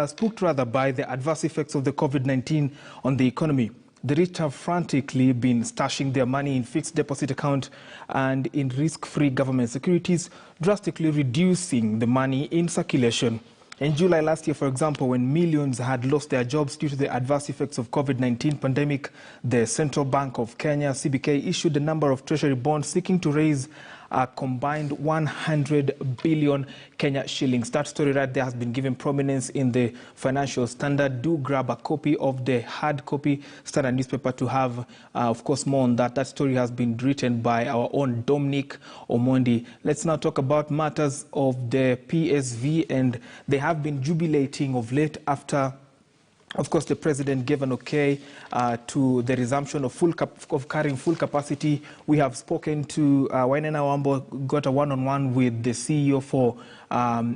Spooked rather by the adverse effects of the COVID-19 on the economy. The rich have frantically been stashing their money in fixed deposit account and in risk-free government securities, drastically reducing the money in circulation. In July last year, for example, when millions had lost their jobs due to the adverse effects of COVID-19 pandemic, the Central Bank of Kenya, CBK, issued a number of treasury bonds seeking to raise a combined 100 billion Kenya shillings. That story right there has been given prominence in the Financial Standard. Do grab a copy of the hard copy Standard newspaper to have, of course, more on that. That story has been written by our own Dominic Omondi. Let's now talk about matters of the PSV, and they have been jubilating of late after, of course, the president gave an okay to the resumption of carrying full capacity. We have spoken to Wainena Wambo, got a one-on-one with the CEO for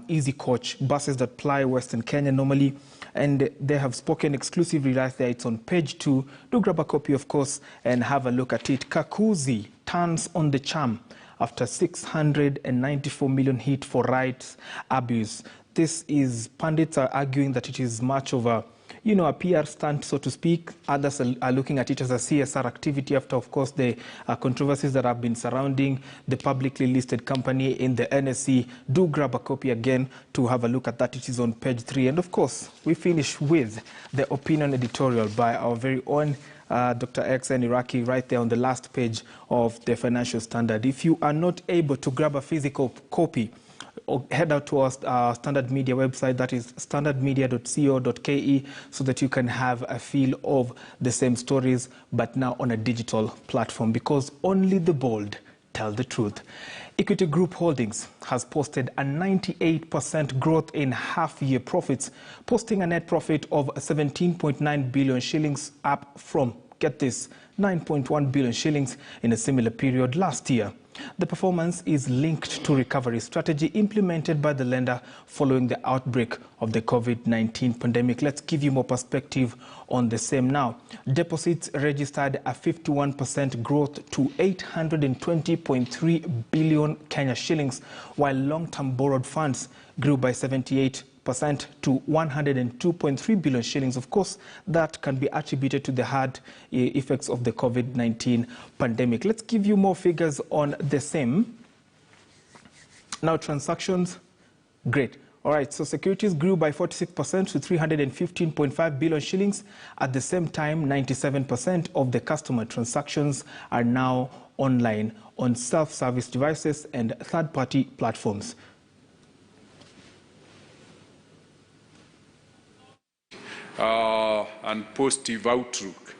Easy Coach, buses that ply Western Kenya normally, and they have spoken exclusively right there. It's on page 2. Do grab a copy, of course, and have a look at it. Kakuzi turns on the charm after 694 million hit for rights abuse. This is, pundits are arguing that it is much of a a PR stunt, so to speak. Others are looking at it as a CSR activity after, of course, the controversies that have been surrounding the publicly listed company in the NSE. Do grab a copy again to have a look at that. It is on page 3. And, of course, we finish with the opinion editorial by our very own Dr. XN Iraqi right there on the last page of the Financial Standard. If you are not able to grab a physical copy, head out to our Standard Media website, that is standardmedia.co.ke, so that you can have a feel of the same stories, but now on a digital platform, because only the bold tell the truth. Equity Group Holdings has posted a 98% growth in half-year profits, posting a net profit of 17.9 billion shillings, up from, get this, 9.1 billion shillings in a similar period last year. The performance is linked to recovery strategy implemented by the lender following the outbreak of the COVID-19 pandemic. Let's give you more perspective on the same now. Deposits registered a 51% growth to 820.3 billion Kenya shillings, while long-term borrowed funds grew by 78% to 102.3 billion shillings. Of course, that can be attributed to the hard effects of the COVID-19 pandemic. Let's give you more figures on the same. Now, transactions, great. All right, so securities grew by 46% to 315.5 billion shillings. At the same time, 97% of the customer transactions are now online on self-service devices and third-party platforms. And positive outlook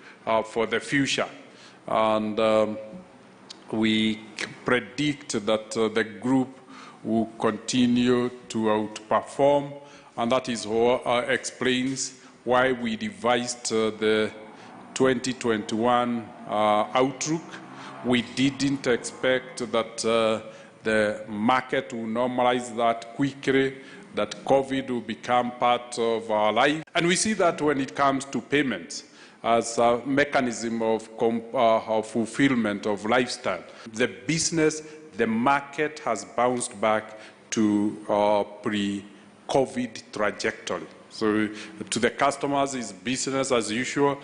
for the future. And we predict that the group will continue to outperform, and that is what explains why we revised the 2021 outlook. We didn't expect that the market will normalize that quickly, that COVID will become part of our life. And we see that when it comes to payments as a mechanism of fulfillment of lifestyle. The business, the market has bounced back to pre-COVID trajectory. So to the customers, it's business as usual.